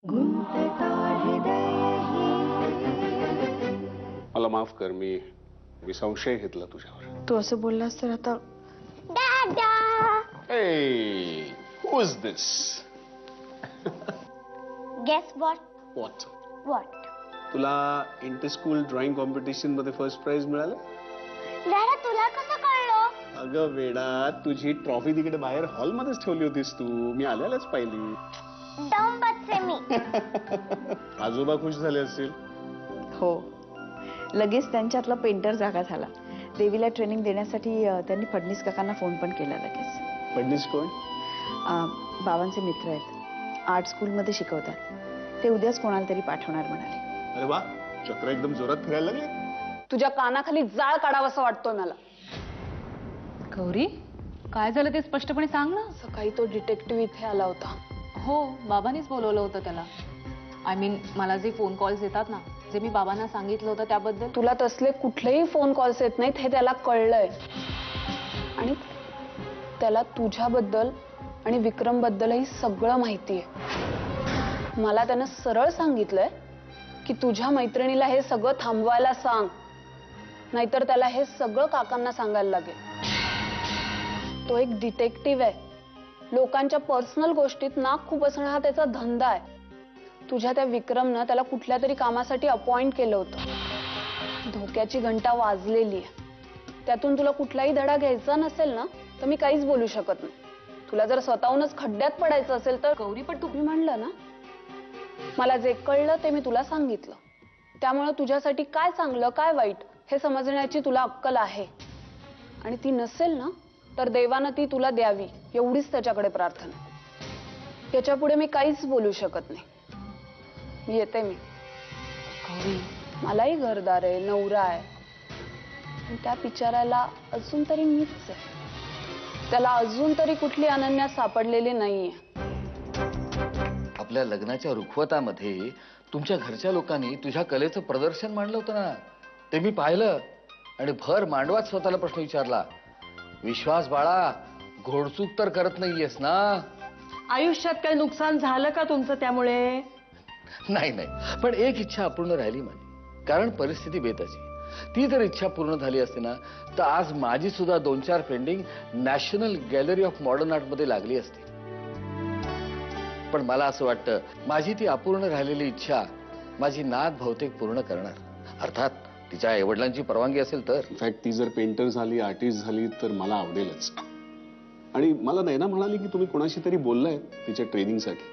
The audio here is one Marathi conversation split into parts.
मला माफ कर, मी संशय घेतला तुझ्यावर. तू असं बोललास तर आता Hey, who is this? Guess what? What? What? तुला इंटर स्कूल ड्रॉइंग कॉम्पिटिशन मध्ये फर्स्ट प्राइज मिळालं? दादा तुला कसं कळलं? अगं वेडा, तुझी ट्रॉफी तिकडे बाहेर हॉल मध्येच ठेवली होतीस तू. मी आल्यालाच पाहिली. डम बच्चे मी. आजोबा खुश झाले असतील. हो, लगेच त्यांच्यातला पेंटर जागा झाला. देवीला ट्रेनिंग देण्यासाठी त्यांनी फडणीस काकांना फोन पण केला लगेच. फडणीस कोण? बाबांचे मित्र आहेत, आर्ट स्कूलमध्ये शिकवतात. ते उद्याच कोणाला तरी पाठवणार म्हणाले. अरे वा, चक्र एकदम जोरात फिरायला लागले. तुझ्या कानाखाली जाळ काढावंसं वाटतोय मला. गौरी, काय झालं ते स्पष्टपणे सांग ना. सकाळी तो डिटेक्टिव्ह इथे आला होता. हो, बाबांनीच बोलवलं होतं त्याला. आय मीन, मला जे फोन कॉल्स येतात ना, जे मी बाबांना सांगितलं होतं त्याबद्दल. तुला तसले कुठलेही फोन कॉल्स येत नाहीत हे त्याला कळलंय. आणि त्याला तुझ्याबद्दल आणि विक्रम बद्दलही सगळं माहितीये. मला त्यानं सरळ सांगितलंय की तुझ्या मैत्रिणीला हे सगळं थांबवायला सांग, नाहीतर त्याला हे सगळं काकांना सांगायला लागेल. तो एक डिटेक्टिव्ह आहे. लोकांच्या पर्सनल गोष्टीत नाक खूप असणं हा त्याचा धंदा आहे. तुझ्या त्या विक्रमनं त्याला कुठल्या तरी कामासाठी अपॉइंट केलं होतं. धोक्याची घंटा वाजलेली आहे. त्यातून तुला कुठलाही धडा घ्यायचा नसेल ना, तर मी काहीच बोलू शकत नाही. तुला जर स्वतःहूनच खड्ड्यात पडायचं असेल तर गौरी, पण तुम्ही म्हणलं ना, मला जे कळलं ते मी तुला सांगितलं. त्यामुळे तुझ्यासाठी काय चांगलं काय वाईट हे समजण्याची तुला अक्कल आहे. आणि ती नसेल ना, तर देवानं ती तुला द्यावी एवढीच त्याच्याकडे प्रार्थना. त्याच्या पुढे मी काहीच बोलू शकत नाही. मी येते. मी गौरी, मलाही घरदार आहे, नवरा आहे. पण त्या बिचाराला अजून तरी मीच आहे. त्याला अजून तरी कुठली अनन्या सापडलेली नाहीये. आपल्या लग्नाच्या रुखवतामध्ये तुमच्या घरच्या लोकांनी तुझ्या कलेचं प्रदर्शन मांडलं होतं ना, ते मी पाहिलं. आणि भर मांडवात स्वतःला प्रश्न विचारला, विश्वास बाळा, घोडचूक तर करत नाहीयेस ना? आयुष्यात काही नुकसान झालं का तुमचं त्यामुळे? नाही नाही, पण एक इच्छा अपूर्ण राहिली माझी. कारण परिस्थिती बेताची. ती जर इच्छा पूर्ण झाली असती ना, तर आज माझी सुद्धा 2-4 pending national gallery of modern art मध्ये लागली असती. पण मला असं वाटतं, माझी ती अपूर्ण राहिलेली इच्छा माझी नात बहुतेक पूर्ण करणार. अर्थात तिच्या आईवडिलांची परवानगी असेल तर. इनफॅक्ट ती जर पेंटर झाली, आर्टिस्ट झाली तर मला आवडेलच. आणि मला नैना म्हणाली की तुम्ही कोणाशी तरी बोललाय तिच्या ट्रेनिंगसाठी.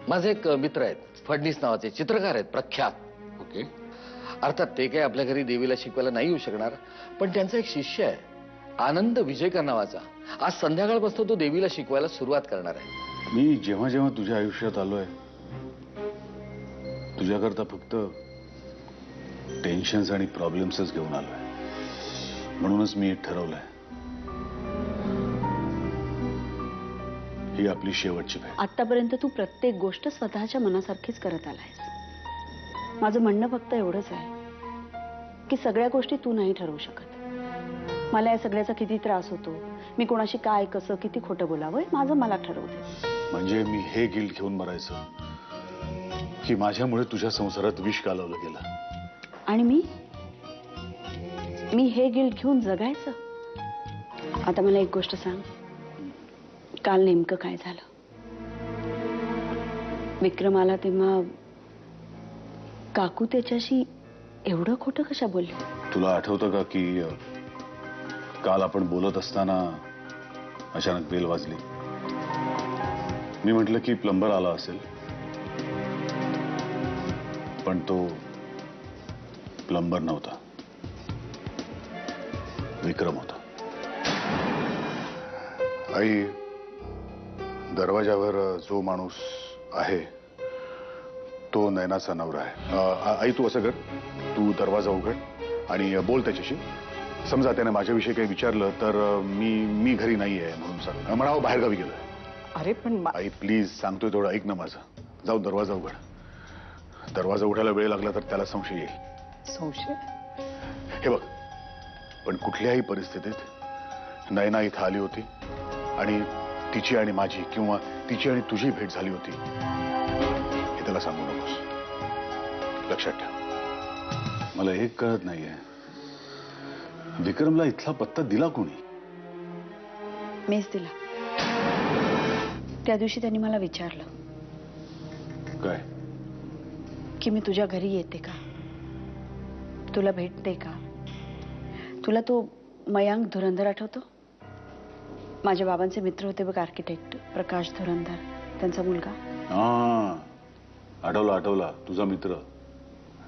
माझे एक मित्र आहेत, फडणीस नावाचे चित्रकार आहेत, प्रख्यात. ओके. अर्थात ते काही आपल्या घरी देवीला शिकवायला नाही येऊ शकणार, पण त्यांचा एक शिष्य आहे, आनंद विजयकर नावाचा. आज संध्याकाळपासून तो देवीला शिकवायला सुरुवात करणार आहे. मी जेव्हा जेव्हा तुझ्या आयुष्यात आलोय, तुझ्याकरता फक्त टेन्शन्स आणि प्रॉब्लेम्सच घेऊन आलोय. म्हणूनच मी ठरवलंय, ही आपली शेवटची भेट. आतापर्यंत तू प्रत्येक गोष्ट स्वतःच्या मनासारखीच करत आलायस. माझं म्हणणं फक्त एवढंच आहे की सगळ्या गोष्टी तू नाही ठरवू शकत. मला या सगळ्याचा किती त्रास होतो, मी कोणाशी काय कसं किती खोटं बोलावं, माझं मला ठरवू दे. म्हणजे मी हे गिल्ट घेऊन मरायचं की माझ्यामुळे तुझ्या संसारात विष घालवलं गेलं. आणि मी हे गिल्ट घेऊन जगायचं. आता मला एक गोष्ट सांग, काल नेमकं काय झालं? विक्रम आला तेव्हा काकू त्याच्याशी एवढं खोटं कशा बोलली? तुला आठवतं का की काल आपण बोलत असताना अचानक बेल वाजली. मी म्हटलं की प्लंबर आला असेल, पण तो प्लंबर नव्हता, विक्रम होता. आई, दरवाजावर जो माणूस आहे तो नैनाचा नवरा आहे. आई तू असं कर, तू दरवाजा उघड आणि बोल त्याच्याशी. समजा त्याने माझ्याविषयी काही विचारलं तर मी घरी नाही आहे म्हणून सांग. म्हणावं बाहेरगावी गेलोय. अरे पण आई प्लीज, सांगतोय थोडं ऐक ना माझं. जाऊ दरवाजा उघड. दरवाजा उघडायला वेळ लागला तर त्याला संशय येईल. संशय? हे बघ, पण कुठल्याही परिस्थितीत नैना इथं आली होती आणि तिची आणि माझी किंवा तिची आणि तुझी भेट झाली होती हे तर कोणाला सांगू नकोस. लक्षात ठेव. मला एक कळत नाहीये, विक्रमला इथला पत्ता दिला कोणी? मीच दिला. त्या दिवशी त्यांनी मला विचारलं काय? की मी तुझ्या घरी येते का, तुला भेटते का. तुला तो मयांक धुरंधर आठवतो? माझ्या बाबांचे मित्र होते बघ, आर्किटेक्ट प्रकाश धुरंधर, त्यांचा मुलगा. हा, आठवला तुझा मित्र.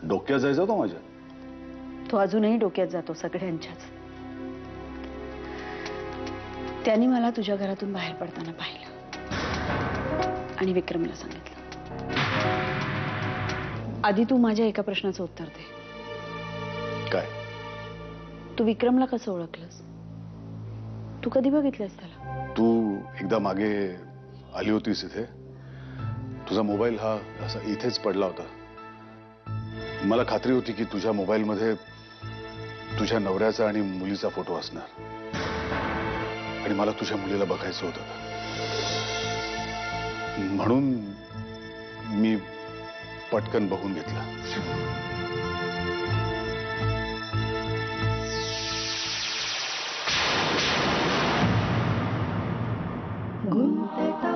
डोक्यात जायचा तो माझ्या. तो अजूनही डोक्यात जातो सगळ्यांच्याच. त्यांनी मला तुझ्या घरातून बाहेर पडताना पाहिलं आणि विक्रमला सांगितलं. आधी तू माझ्या एका प्रश्नाचं उत्तर दे. काय? तू विक्रमला कसं ओळखलंस? तू कधी बघितलंस त्याला? तू एकदा मागे आली होतीस इथे. तुझा मोबाईल हा असा इथेच पडला होता. मला खात्री होती की तुझ्या मोबाईलमध्ये तुझ्या नवऱ्याचा आणि मुलीचा फोटो असणार, आणि मला तुझ्या मुलीला बघायचं होतं. म्हणून मी पटकन बघून घेतलं. गुंतता